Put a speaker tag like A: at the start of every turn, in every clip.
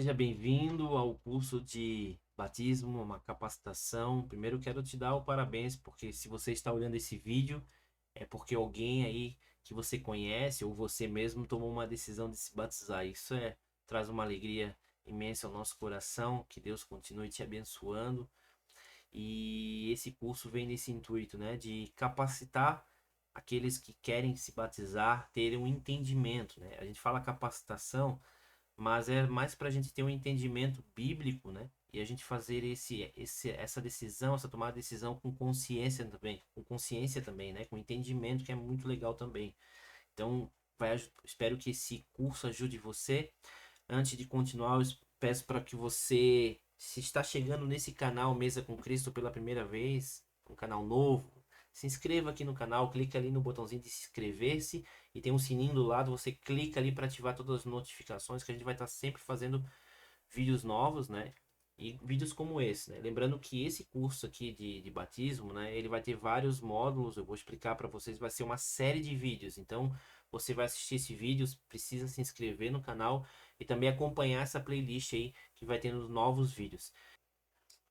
A: Seja bem-vindo ao curso de batismo, uma capacitação. Primeiro quero te dar o parabéns, porque se você está olhando esse vídeo, é porque alguém aí que você conhece ou você mesmo tomou uma decisão de se batizar. Traz uma alegria imensa ao nosso coração. Que Deus continue te abençoando. E esse curso vem nesse intuito, né, de capacitar aqueles que querem se batizar, terem um entendimento, né? A gente fala capacitação, mas é mais para a gente ter um entendimento bíblico, né? E a gente fazer essa decisão, essa tomada de decisão com consciência também, né? Com entendimento, que é muito legal também. Então, espero que esse curso ajude você. Antes de continuar, eu peço para que você, se está chegando nesse canal Mesa com Cristo pela primeira vez, um canal novo, se inscreva aqui no canal, clica ali no botãozinho de se inscrever-se e tem um sininho do lado, você clica ali para ativar todas as notificações que a gente vai estar sempre fazendo vídeos novos, né? E vídeos como esse, né? Lembrando que esse curso aqui de batismo, né? Ele vai ter vários módulos, eu vou explicar para vocês, vai ser uma série de vídeos. Então, você vai assistir esse vídeo, precisa se inscrever no canal e também acompanhar essa playlist aí que vai tendo novos vídeos.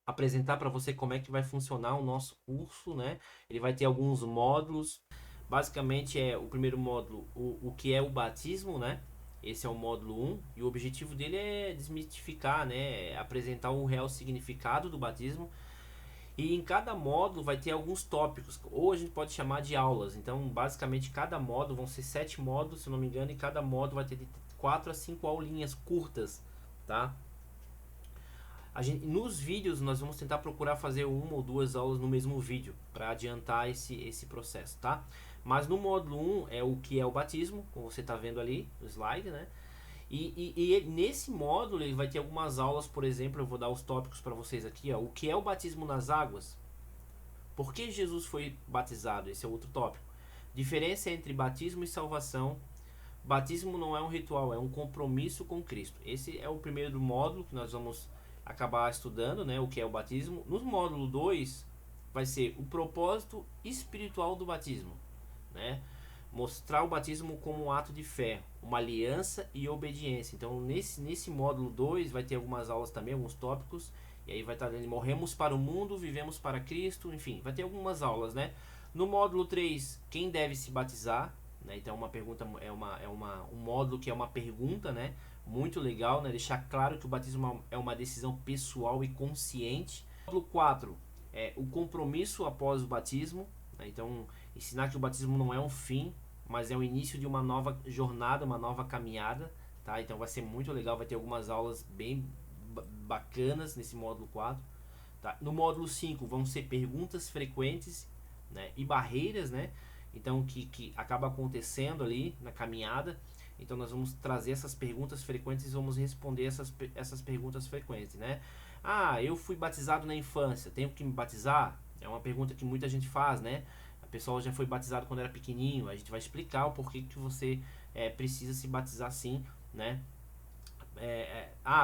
A: Apresentar para você como é que vai funcionar o nosso curso, né? Ele vai ter alguns módulos. Basicamente é o primeiro módulo, o que é o batismo, né? Esse é o módulo um e o objetivo dele é desmistificar, né? Apresentar o real significado do batismo. E em cada módulo vai ter alguns tópicos, ou a gente pode chamar de aulas. Então, basicamente, cada módulo vão ser 7 módulos, se não me engano, e cada módulo vai ter de 4 a 5 aulinhas curtas, tá? Nos vídeos nós vamos tentar procurar fazer uma ou duas aulas no mesmo vídeo para adiantar esse processo, tá? Mas no módulo um é o que é o batismo, como você está vendo ali no slide, né? Nesse módulo ele vai ter algumas aulas, por exemplo, eu vou dar os tópicos para vocês aqui, ó. O que é o batismo nas águas? Por que Jesus foi batizado? Esse é outro tópico. Diferença entre batismo e salvação. Batismo não é um ritual, é um compromisso com Cristo. Esse é o primeiro módulo que nós vamos acabar estudando, né, o que é o batismo. No módulo 2 vai ser o propósito espiritual do batismo, né? Mostrar o batismo como um ato de fé, uma aliança e obediência. Então, nesse módulo 2 vai ter algumas aulas também, alguns tópicos, e aí vai estar ali, morremos para o mundo, vivemos para Cristo, enfim, vai ter algumas aulas, né? No módulo 3 quem deve se batizar, né? Então, uma pergunta um módulo que é uma pergunta, né? Muito legal, né? Deixar claro que o batismo é uma decisão pessoal e consciente. Módulo 4 é o compromisso após o batismo, né? Então, ensinar que o batismo não é um fim, mas é o início de uma nova jornada, uma nova caminhada, tá? Então vai ser muito legal, vai ter algumas aulas bem bacanas nesse módulo 4. Tá? No módulo 5 vão ser perguntas frequentes, né, e barreiras, né? Então que acaba acontecendo ali na caminhada. Então nós vamos trazer essas perguntas frequentes e vamos responder essas perguntas frequentes, né? Ah, eu fui batizado na infância, tenho que me batizar? É uma pergunta que muita gente faz, né? A pessoa já foi batizado quando era pequenininho. A gente vai explicar o porquê que você precisa se batizar sim, né?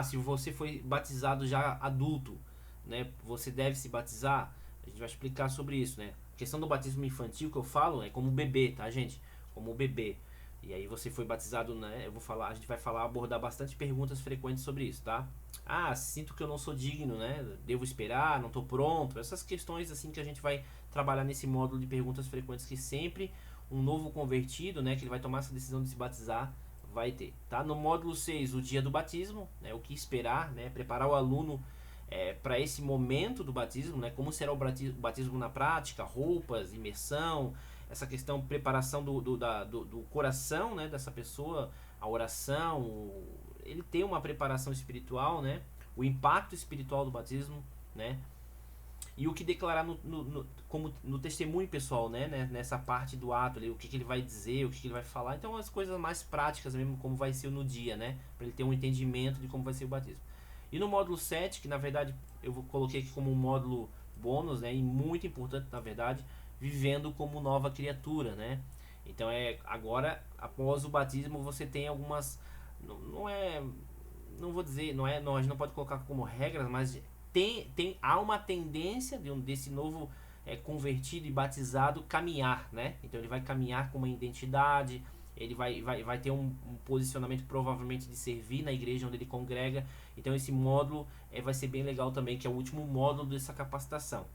A: Se você foi batizado já adulto, né? Você deve se batizar. A gente vai explicar sobre isso, né? A questão do batismo infantil que eu falo é como bebê, tá, gente? Como bebê. E aí você foi batizado, né? A gente vai falar, abordar bastante perguntas frequentes sobre isso, tá? Ah, sinto que eu não sou digno, né? Devo esperar, não estou pronto. Essas questões assim que a gente vai trabalhar nesse módulo de perguntas frequentes que sempre um novo convertido, né, que ele vai tomar essa decisão de se batizar, vai ter, tá? No módulo 6 o dia do batismo, né, o que esperar, né, preparar o aluno para esse momento do batismo, né, como será o batismo na prática, roupas, imersão, essa questão, preparação do coração, né, dessa pessoa, a oração, ele tem uma preparação espiritual, né, o impacto espiritual do batismo, né, e o que declarar como no testemunho pessoal, né? Nessa parte do ato ali, o que ele vai dizer, o que ele vai falar. Então, as coisas mais práticas mesmo, como vai ser no dia, né? Para ele ter um entendimento de como vai ser o batismo. E no módulo 7 que na verdade coloquei aqui como um módulo bônus, né? E muito importante, na verdade, vivendo como nova criatura, né? Então, agora, após o batismo, você tem algumas. Não é. Não vou dizer, não, a gente não pode colocar como regras, mas há uma tendência desse novo convertido e batizado caminhar, né? Então ele vai caminhar com uma identidade, ele vai ter um posicionamento provavelmente de servir na igreja onde ele congrega. Então esse módulo vai ser bem legal também, que é o último módulo dessa capacitação.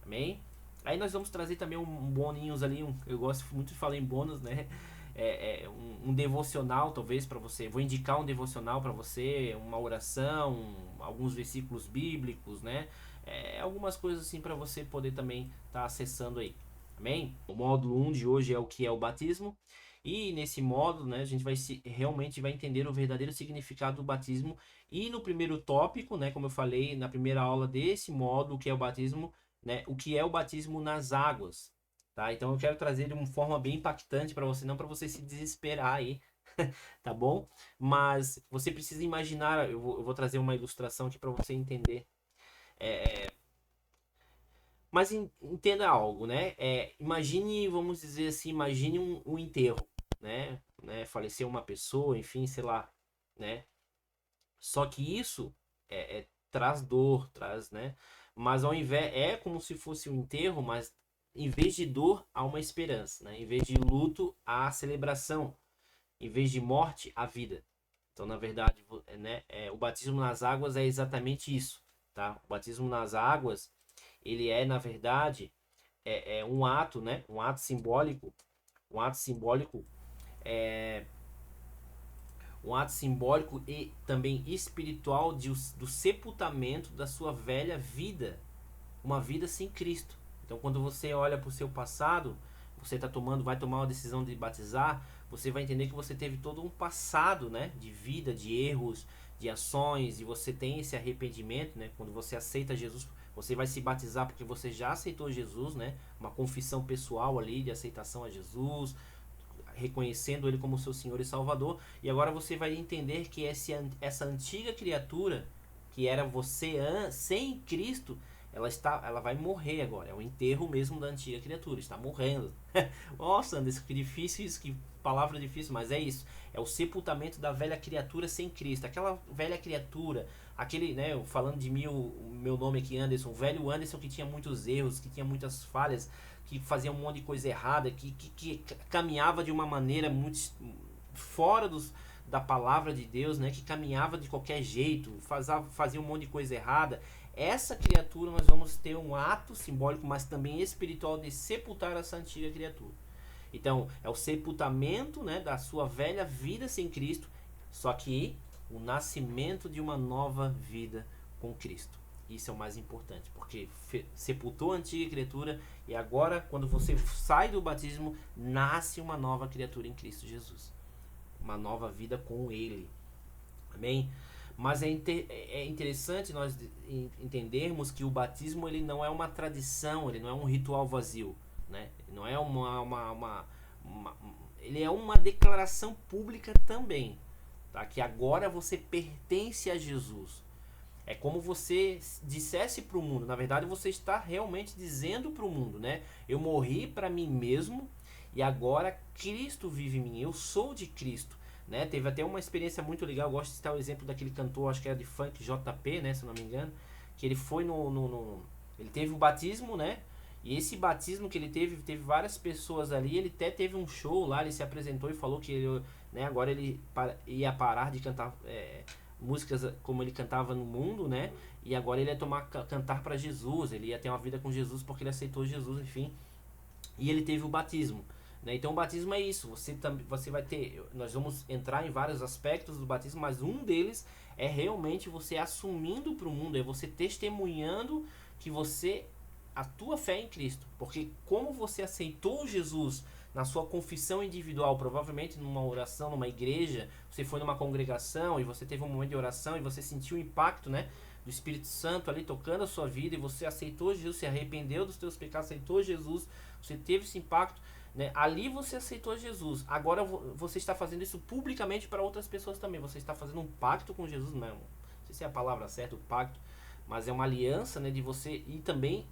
A: Amém? Aí nós vamos trazer também um boninhos ali, eu gosto muito de falar em bônus, né? Um devocional talvez para você. Vou indicar um devocional para você, uma oração, alguns versículos bíblicos, né? Algumas coisas assim para você poder também estar acessando aí. Amém? O módulo 1 de hoje é o que é o batismo. E nesse módulo, né, a gente realmente vai entender o verdadeiro significado do batismo. E no primeiro tópico, né, como eu falei na primeira aula desse módulo, que é o batismo, né, o que é o batismo nas águas, tá? Então eu quero trazer de uma forma bem impactante para você, não para você se desesperar aí, tá bom? Mas você precisa imaginar, eu vou trazer uma ilustração aqui para você entender. Mas entenda algo, né? Imagine, vamos dizer assim, imagine um enterro, né? Faleceu uma pessoa, enfim, sei lá, né? Só que isso traz dor, traz, né? Mas ao invés, é como se fosse um enterro, mas em vez de dor, há uma esperança, né? Em vez de luto, há celebração. Em vez de morte, há vida. Então, na verdade, né? O batismo nas águas é exatamente isso, tá? O batismo nas águas, ele na verdade, um ato, né? Um ato simbólico um ato simbólico e também espiritual do sepultamento da sua velha vida, uma vida sem Cristo. Então, quando você olha para o seu passado, você vai tomar uma decisão de batizar, você vai entender que você teve todo um passado, né, de vida, de erros, de ações, e você tem esse arrependimento, né, quando você aceita Jesus, você vai se batizar porque você já aceitou Jesus, né, uma confissão pessoal ali de aceitação a Jesus, reconhecendo ele como seu Senhor e Salvador, e agora você vai entender que essa antiga criatura que era você sem Cristo, ela vai morrer agora. É o enterro mesmo da antiga criatura, está morrendo. Nossa, Anderson, que difícil isso, que palavra difícil, mas é isso. É o sepultamento da velha criatura sem Cristo. Aquela velha criatura, aquele, né, falando de mim, o meu nome aqui, Anderson, o velho Anderson que tinha muitos erros, que tinha muitas falhas, que fazia um monte de coisa errada, que caminhava de uma maneira muito fora da palavra de Deus, né, que caminhava de qualquer jeito, fazia um monte de coisa errada. Essa criatura nós vamos ter um ato simbólico, mas também espiritual, de sepultar essa antiga criatura. Então, é o sepultamento, né, da sua velha vida sem Cristo, só que o nascimento de uma nova vida com Cristo. Isso é o mais importante, porque sepultou a antiga criatura e agora, quando você sai do batismo, nasce uma nova criatura em Cristo Jesus. Uma nova vida com Ele. Amém? Mas é interessante nós entendermos que o batismo ele não é uma tradição, ele não é um ritual vazio, né? Ele não é ele é uma declaração pública também, tá? Que agora você pertence a Jesus. É como você dissesse para o mundo, na verdade você está realmente dizendo para o mundo, né? Eu morri para mim mesmo e agora Cristo vive em mim, eu sou de Cristo. Né? Teve até uma experiência muito legal. Eu gosto de citar o exemplo daquele cantor, acho que era de funk, JP, né? Se eu não me engano, que ele foi ele teve o batismo, né? E esse batismo que ele teve várias pessoas ali. Ele até teve um show lá, ele se apresentou e falou que ele, né, agora ele ia parar de cantar músicas como ele cantava no mundo, né? E agora ele ia cantar para Jesus, ele ia ter uma vida com Jesus porque ele aceitou Jesus, enfim. E ele teve o batismo. Né? Então o batismo é isso, você vai ter, nós vamos entrar em vários aspectos do batismo, mas um deles é realmente você assumindo para o mundo, é você testemunhando que a tua fé é em Cristo, porque como você aceitou Jesus na sua confissão individual, provavelmente numa oração, numa igreja, você foi numa congregação e você teve um momento de oração e você sentiu o impacto, né, do Espírito Santo ali tocando a sua vida e você aceitou Jesus, se arrependeu dos teus pecados, aceitou Jesus, você teve esse impacto, né? Ali você aceitou Jesus. Agora você está fazendo isso publicamente para outras pessoas também. Você está fazendo um pacto com Jesus, não sei se é a palavra certa, o pacto, mas é uma aliança, né, de você e também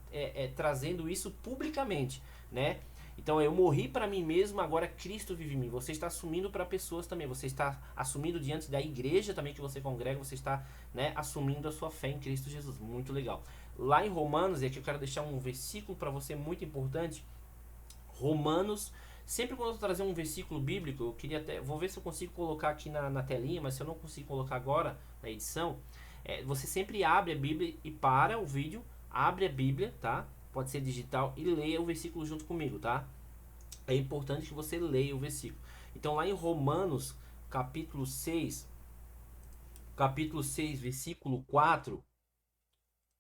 A: trazendo isso publicamente, né? Então eu morri para mim mesmo, agora Cristo vive em mim. Você está assumindo para pessoas também. Você está assumindo diante da igreja também que você congrega. Você está, né, assumindo a sua fé em Cristo Jesus. Muito legal. Lá em Romanos, e aqui eu quero deixar um versículo para você muito importante. Romanos Sempre quando eu trazer um versículo bíblico, eu queria até, vou ver se eu consigo colocar aqui na telinha, mas se eu não consigo colocar agora na edição, você sempre abre a Bíblia e para o vídeo, abre a Bíblia, tá? Pode ser digital e leia o versículo junto comigo, tá? É importante que você leia o versículo. Então lá em Romanos, capítulo 6, versículo 4,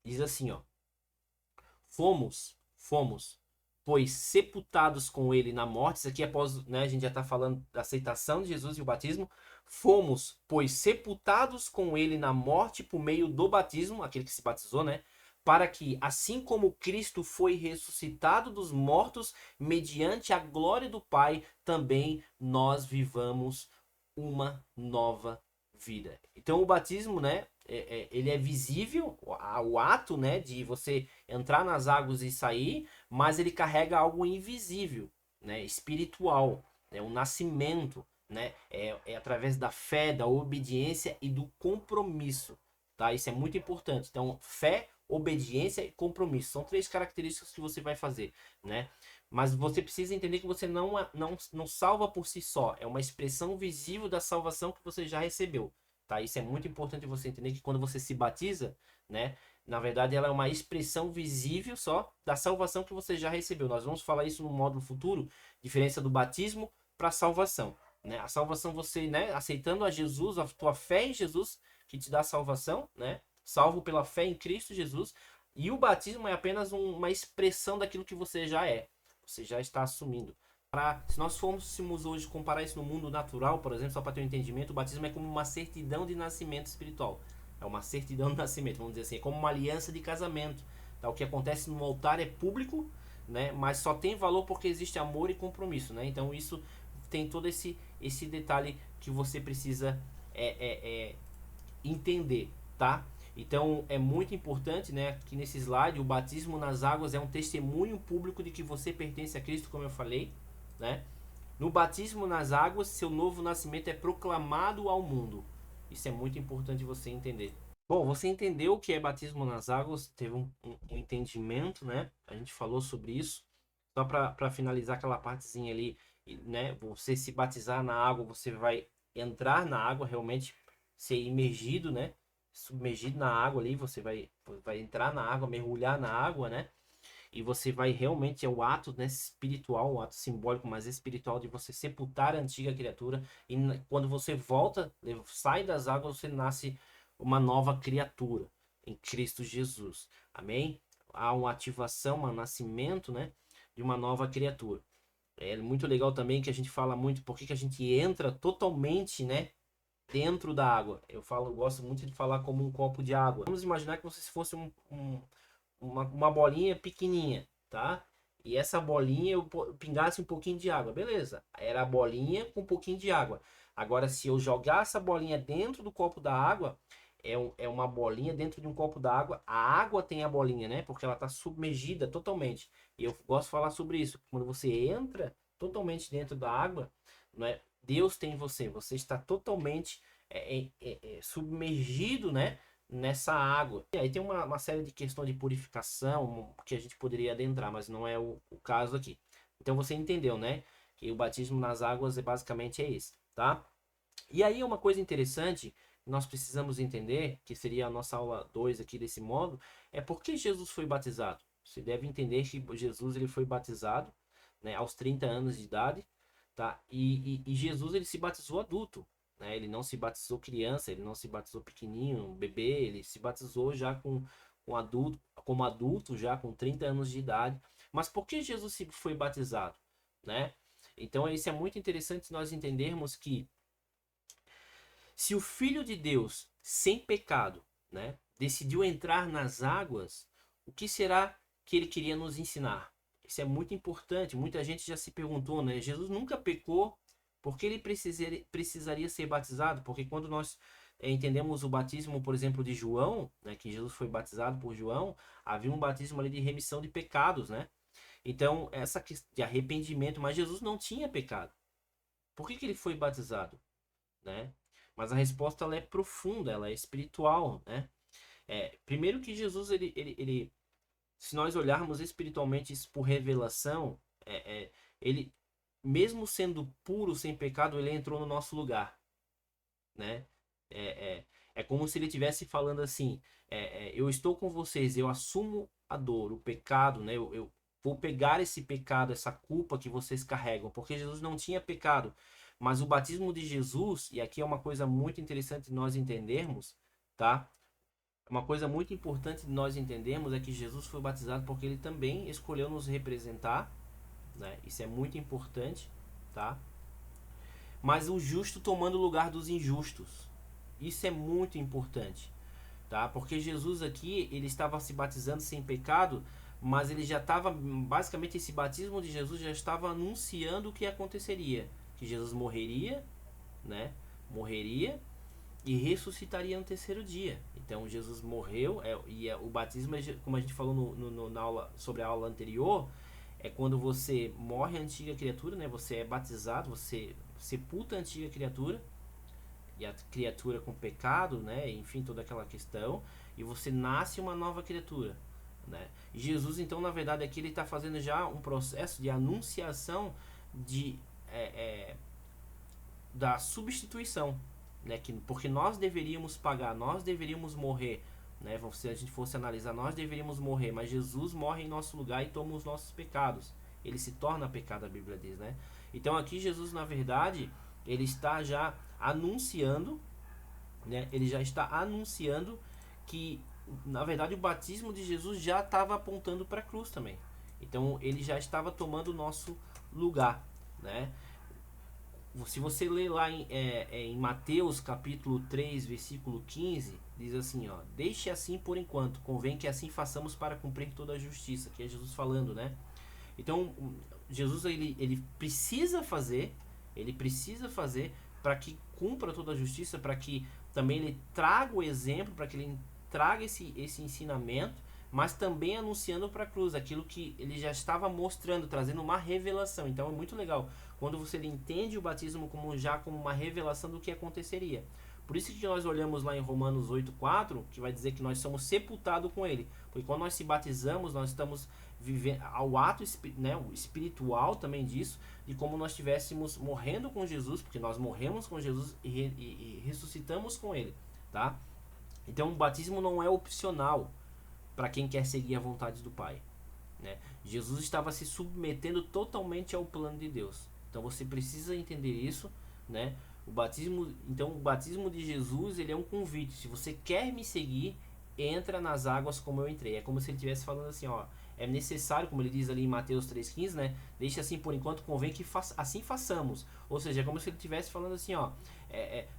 A: diz assim, ó: fomos, pois sepultados com ele na morte. Isso aqui após, né, a gente já está falando da aceitação de Jesus e o batismo. Fomos, pois sepultados com ele na morte por meio do batismo, aquele que se batizou, né? Para que, assim como Cristo foi ressuscitado dos mortos mediante a glória do Pai, também nós vivamos uma nova vida. Então o batismo, né, ele é visível, o ato, né, de você entrar nas águas e sair, mas ele carrega algo invisível, né, espiritual, né, um nascimento, né, é através da fé, da obediência e do compromisso, tá? Isso é muito importante. Então, fé, obediência e compromisso são 3 características que você vai fazer, né? Mas você precisa entender que você não salva por si só, é uma expressão visível da salvação que você já recebeu, tá? Isso é muito importante você entender, que quando você se batiza, né, na verdade, ela é uma expressão visível só da salvação que você já recebeu. Nós vamos falar isso no módulo futuro, diferença do batismo para a salvação, né? A salvação, você, né, aceitando a Jesus, a tua fé em Jesus, que te dá salvação, né? Salvo pela fé em Cristo Jesus. E o batismo é apenas uma expressão daquilo que você já é. Você já está assumindo. Se nós fôssemos hoje comparar isso no mundo natural, por exemplo, só para ter um entendimento, o batismo é como uma certidão de nascimento espiritual. É uma certidão de nascimento, vamos dizer assim, é como uma aliança de casamento. Tá? O que acontece no altar é público, né? Mas só tem valor porque existe amor e compromisso, né? Então isso tem todo esse detalhe que você precisa entender, tá? Então é muito importante, né, que nesse slide o batismo nas águas é um testemunho público de que você pertence a Cristo, como eu falei, né? No batismo nas águas, seu novo nascimento é proclamado ao mundo. Isso é muito importante você entender. Bom, você entendeu o que é batismo nas águas, teve um entendimento, né? A gente falou sobre isso. Só para finalizar aquela partezinha ali, né? Você se batizar na água, você vai entrar na água, realmente ser imergido, né? Submergido na água ali, você vai entrar na água, mergulhar na água, né? E você vai realmente, é o ato, né, espiritual, o ato simbólico, mas espiritual, de você sepultar a antiga criatura. E quando você volta, sai das águas, você nasce uma nova criatura em Cristo Jesus. Amém? Há uma ativação, um nascimento, né, de uma nova criatura. É muito legal também que a gente fala muito porque que a gente entra totalmente, né, dentro da água. Eu gosto muito de falar como um copo de água. Vamos imaginar que você fosse uma bolinha pequenininha, tá? E essa bolinha eu pingasse um pouquinho de água, beleza? Era a bolinha com um pouquinho de água. Agora, se eu jogar essa bolinha dentro do copo da água, é uma bolinha dentro de um copo da água. A água tem a bolinha, né? Porque ela está submergida totalmente. E eu gosto de falar sobre isso. Quando você entra totalmente dentro da água, não é? Deus tem você. Você está totalmente submergido, né, nessa água. E aí tem uma série de questões de purificação que a gente poderia adentrar, mas não é o caso aqui. Então você entendeu, né? Que o batismo nas águas basicamente é esse, tá? E aí uma coisa interessante que nós precisamos entender, que seria a nossa aula 2 aqui desse módulo, é por que Jesus foi batizado. Você deve entender que Jesus ele foi batizado, né, aos 30 anos de idade, tá? E Jesus ele se batizou adulto, né? Ele não se batizou criança, ele não se batizou pequenininho, bebê, ele se batizou já com adulto, como adulto, já com 30 anos de idade. Mas por que Jesus se foi batizado, né? Então isso é muito interessante nós entendermos que se o Filho de Deus, sem pecado, né, decidiu entrar nas águas, o que será que ele queria nos ensinar? Isso é muito importante. Muita gente já se perguntou, né? Jesus nunca pecou, por que ele precisaria ser batizado? Porque quando nós entendemos o batismo, por exemplo, de João, né, que Jesus foi batizado por João, havia um batismo ali de remissão de pecados, né? Então, essa questão de arrependimento, mas Jesus não tinha pecado. Por que ele foi batizado, né? Mas a resposta ela é profunda, ela é espiritual, né? Primeiro que Jesus, se nós olharmos espiritualmente isso por revelação, ele mesmo sendo puro, sem pecado, ele entrou no nosso lugar, né? É, é como se ele estivesse falando assim: eu estou com vocês, eu assumo a dor, o pecado, né? Eu vou pegar esse pecado, essa culpa que vocês carregam, porque Jesus não tinha pecado. Mas o batismo de Jesus, e aqui é uma coisa muito interessante de nós entendermos, tá? Uma coisa muito importante de nós entendermos é que Jesus foi batizado porque ele também escolheu nos representar, né? Isso é muito importante, tá? Mas o justo tomando o lugar dos injustos. Isso é muito importante, tá? Porque Jesus aqui, ele estava se batizando sem pecado, mas ele já estava, basicamente esse batismo de Jesus já estava anunciando o que aconteceria, que Jesus morreria, né? Morreria e ressuscitaria no terceiro dia. Então Jesus morreu, o batismo, como a gente falou na aula, sobre a aula anterior, é quando você morre a antiga criatura, né? Você é batizado, você sepulta a antiga criatura, e a criatura com pecado, né? Enfim, toda aquela questão, e você nasce uma nova criatura, né? E Jesus, então, na verdade, aqui ele está fazendo já um processo de anunciação de da substituição, né? Porque nós deveríamos pagar, nós deveríamos morrer, né? Se a gente fosse analisar, nós deveríamos morrer, mas Jesus morre em nosso lugar e toma os nossos pecados. Ele se torna pecado, a Bíblia diz, né? Então aqui Jesus, na verdade, ele está já anunciando, né? Ele já está anunciando que, na verdade, o batismo de Jesus já estava apontando para a cruz também. Então ele já estava tomando o nosso lugar, né? Se você ler lá em Mateus capítulo 3, versículo 15, diz assim, ó: deixe assim por enquanto, convém que assim façamos para cumprir toda a justiça, que é Jesus falando, né? Então, Jesus ele precisa fazer para que cumpra toda a justiça, para que também ele traga o exemplo, para que ele traga esse ensinamento, mas também anunciando para a cruz aquilo que ele já estava mostrando, trazendo uma revelação. Então é muito legal quando você entende o batismo como uma revelação do que aconteceria. Por isso que nós olhamos lá em Romanos 8,4, que vai dizer que nós somos sepultados com ele. Porque quando nós se batizamos, nós estamos vivendo ao ato, né, o espiritual também disso, de como nós estivéssemos morrendo com Jesus, porque nós morremos com Jesus e ressuscitamos com ele, tá? Então o batismo não é opcional para quem quer seguir a vontade do Pai, né? Jesus estava se submetendo totalmente ao plano de Deus. Então você precisa entender isso, né? O batismo de Jesus, ele é um convite. Se você quer me seguir, entra nas águas como eu entrei. É como se ele estivesse falando assim, ó, é necessário, como ele diz ali em Mateus 3,15, né? Deixe assim por enquanto, convém que assim façamos. Ou seja, é como se ele estivesse falando assim, ó,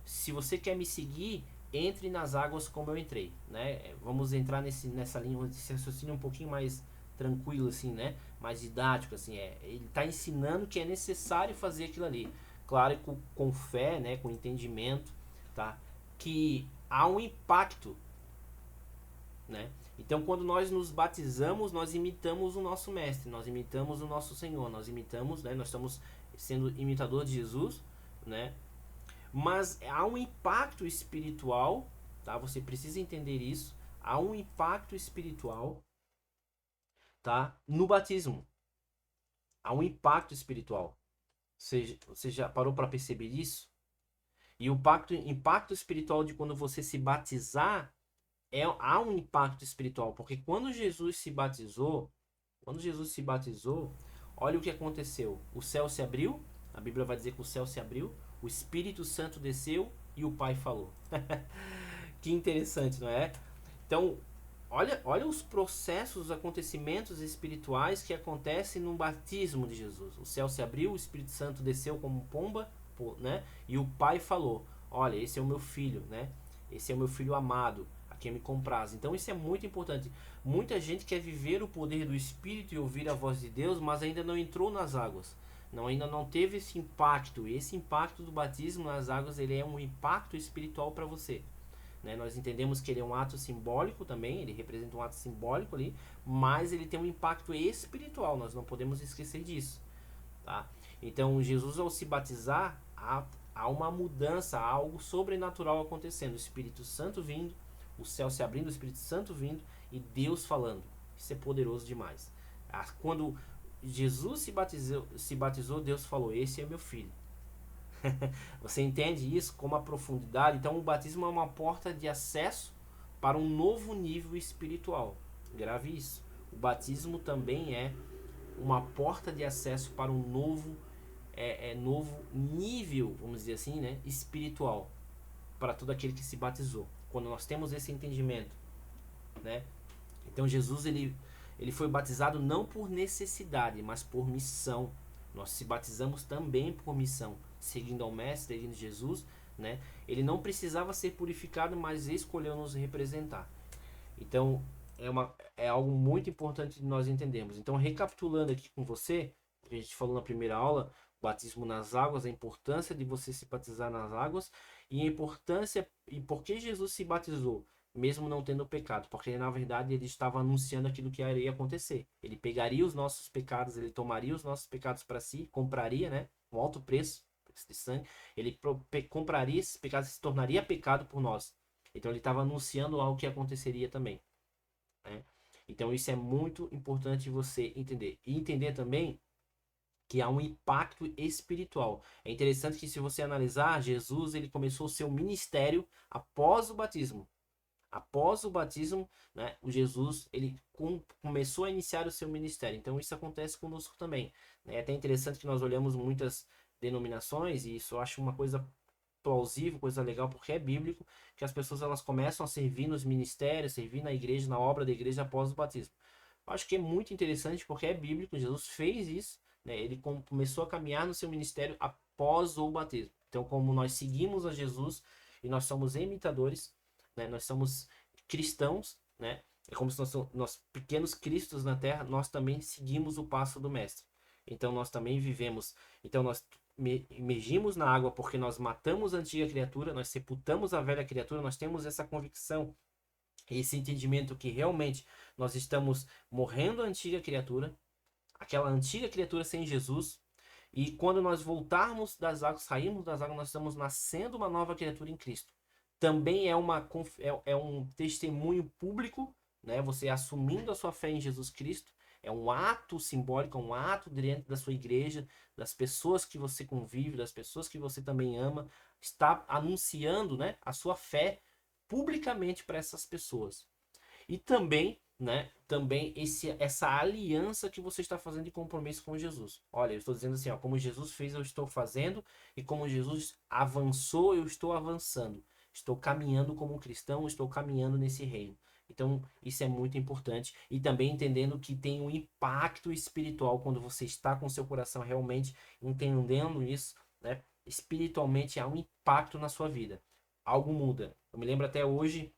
A: se você quer me seguir, entre nas águas como eu entrei, né? Vamos entrar nessa linha, esse raciocínio um pouquinho mais tranquilo, assim, né? Mais didático, assim, ele está ensinando que é necessário fazer aquilo ali. Claro, com fé, né? Com entendimento, tá? Que há um impacto, né? Então, quando nós nos batizamos, nós imitamos o nosso mestre, nós imitamos o nosso Senhor, nós imitamos, né? Nós estamos sendo imitador de Jesus, né? Mas há um impacto espiritual, tá? Você precisa entender isso. Há um impacto espiritual, tá? No batismo. Há um impacto espiritual. Você já parou para perceber isso? E o impacto espiritual de quando você se batizar há um impacto espiritual, porque quando Jesus se batizou, olha o que aconteceu. O céu se abriu, a Bíblia vai dizer que o céu se abriu, o Espírito Santo desceu e o Pai falou. Que interessante, não é? Então, olha os processos, os acontecimentos espirituais que acontecem no batismo de Jesus. O céu se abriu, o Espírito Santo desceu como pomba, né? E o Pai falou: olha, esse é o meu filho, né? Esse é o meu filho amado, a quem me compraz. Então isso é muito importante. Muita gente quer viver o poder do Espírito e ouvir a voz de Deus, mas ainda não entrou nas águas. Ainda não teve esse impacto. E esse impacto do batismo nas águas, ele é um impacto espiritual para você. Né? Nós entendemos que ele é um ato simbólico também, ele representa um ato simbólico ali, mas ele tem um impacto espiritual, nós não podemos esquecer disso. Tá? Então, Jesus, ao se batizar, há uma mudança, há algo sobrenatural acontecendo. O Espírito Santo vindo, o céu se abrindo, o Espírito Santo vindo e Deus falando. Isso é poderoso demais. Quando Jesus se batizou, Deus falou: esse é meu filho. Você entende isso com uma profundidade? Então, o batismo é uma porta de acesso para um novo nível espiritual. Grave isso. O batismo também é uma porta de acesso para um novo nível, vamos dizer assim, né, espiritual, para todo aquele que se batizou. Quando nós temos esse entendimento, né? Então Jesus ele foi batizado não por necessidade, mas por missão. Nós se batizamos também por missão, seguindo ao Mestre, seguindo Jesus, né? Ele não precisava ser purificado, mas escolheu nos representar. Então é algo muito importante de nós entendermos. Então, recapitulando aqui com você, o que a gente falou na primeira aula, batismo nas águas, a importância de você se batizar nas águas e a importância e por que Jesus se batizou, mesmo não tendo pecado, porque na verdade ele estava anunciando aquilo que iria acontecer. Ele pegaria os nossos pecados, ele tomaria os nossos pecados para si, compraria, né, um alto preço de sangue, ele compraria esses pecados, se tornaria pecado por nós. Então ele estava anunciando algo que aconteceria também, né? Então isso é muito importante você entender. E entender também que há um impacto espiritual. É interessante que se você analisar, Jesus ele começou o seu ministério após o batismo. Após o batismo, né, o Jesus ele começou a iniciar o seu ministério. Então isso acontece conosco também. É até interessante que nós olhamos muitas denominações e isso eu acho uma coisa plausível, coisa legal, porque é bíblico, que as pessoas elas começam a servir nos ministérios, servir na igreja, na obra da igreja após o batismo. Eu acho que é muito interessante porque é bíblico, Jesus fez isso, né? Ele começou a caminhar no seu ministério após o batismo. Então, como nós seguimos a Jesus e nós somos imitadores, né? Nós somos cristãos, né? É como se nós pequenos cristos na terra, nós também seguimos o passo do mestre. Então nós também vivemos, então nós imergimos na água porque nós matamos a antiga criatura, nós sepultamos a velha criatura, nós temos essa convicção, esse entendimento que realmente nós estamos morrendo a antiga criatura, aquela antiga criatura sem Jesus, e quando nós voltarmos das águas, sairmos das águas, nós estamos nascendo uma nova criatura em Cristo. Também é um testemunho público, né? Você assumindo a sua fé em Jesus Cristo, é um ato simbólico, é um ato diante da sua igreja, das pessoas que você convive, das pessoas que você também ama, está anunciando, né, a sua fé publicamente para essas pessoas. E também, né, também essa aliança que você está fazendo de compromisso com Jesus. Olha, eu estou dizendo assim, ó, como Jesus fez, eu estou fazendo, e como Jesus avançou, eu estou avançando. Estou caminhando como um cristão, estou caminhando nesse reino. Então, isso é muito importante. E também entendendo que tem um impacto espiritual quando você está com seu coração realmente entendendo isso, né? Espiritualmente há um impacto na sua vida. Algo muda. Eu me lembro até hoje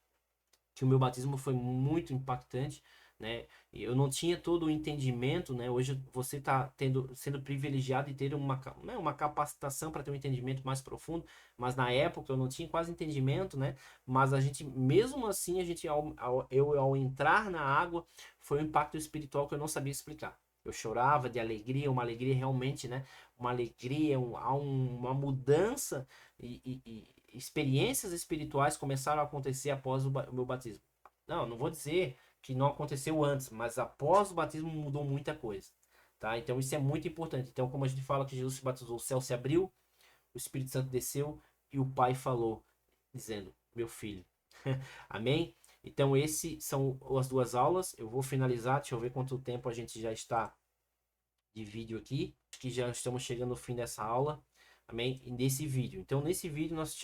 A: que o meu batismo foi muito impactante, né? Eu não tinha todo o entendimento, né? Hoje você está sendo privilegiado e ter uma capacitação para ter um entendimento mais profundo, mas na época eu não tinha quase entendimento, né? Mas a gente, mesmo assim, a gente ao entrar na água, foi um impacto espiritual que eu não sabia explicar. Eu chorava de alegria, uma alegria realmente, né? Uma alegria, uma mudança e experiências espirituais começaram a acontecer após o meu batismo. Não vou dizer que não aconteceu antes, mas após o batismo mudou muita coisa, tá? Então isso é muito importante. Então, como a gente fala que Jesus se batizou, o céu se abriu, o Espírito Santo desceu e o Pai falou, dizendo: meu filho. Amém? Então, esses são as duas aulas. Eu vou finalizar, deixa eu ver quanto tempo a gente já está de vídeo aqui, que já estamos chegando no fim dessa aula, amém? E nesse vídeo. Então, nesse vídeo nós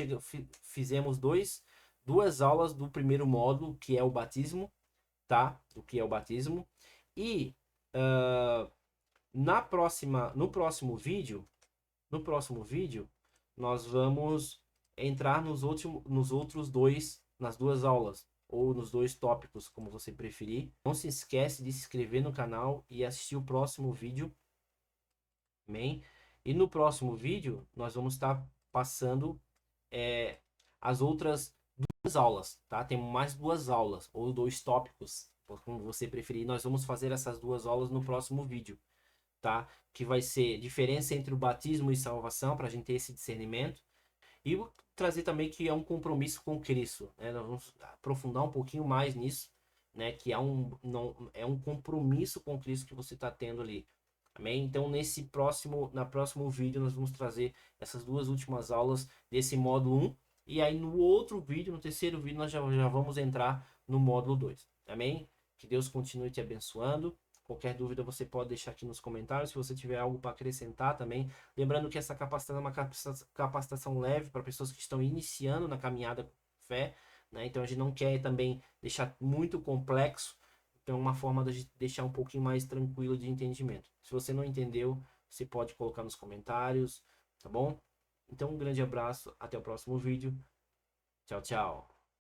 A: fizemos duas aulas do primeiro módulo, que é o batismo, tá? O que é o batismo. E no próximo vídeo, nós vamos entrar nos outros dois, nas duas aulas, ou nos dois tópicos, como você preferir. Não se esquece de se inscrever no canal e assistir o próximo vídeo. Amém? E no próximo vídeo, nós vamos estar passando as outras duas aulas, tá? Tem mais duas aulas, ou dois tópicos, como você preferir. Nós vamos fazer essas duas aulas no próximo vídeo, tá? Que vai ser diferença entre o batismo e salvação, para a gente ter esse discernimento. E trazer também que é um compromisso com Cristo, né? Nós vamos aprofundar um pouquinho mais nisso, né? Que é um compromisso com Cristo que você está tendo ali. Amém? Então, na próximo vídeo, nós vamos trazer essas duas últimas aulas desse módulo 1. E aí, no outro vídeo, no terceiro vídeo, nós já vamos entrar no módulo 2. Amém? Que Deus continue te abençoando. Qualquer dúvida você pode deixar aqui nos comentários. Se você tiver algo para acrescentar também. Lembrando que essa capacitação é uma capacitação leve para pessoas que estão iniciando na caminhada com fé, né? Então, a gente não quer também deixar muito complexo. Então, é uma forma de deixar um pouquinho mais tranquilo de entendimento. Se você não entendeu, você pode colocar nos comentários, tá bom? Então, um grande abraço, até o próximo vídeo. Tchau, tchau.